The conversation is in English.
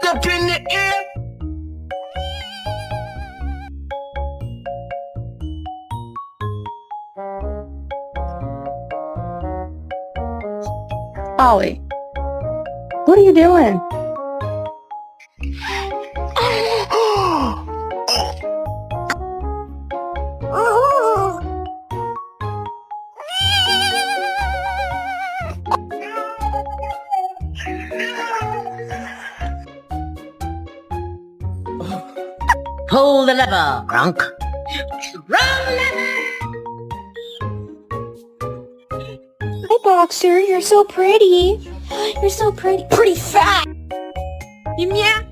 up in the air. Ollie, what are you doing? Pull the lever, Bronk. Roll lever! Hi, Boxer. You're so pretty. You're so pretty. Pretty fat. Mia,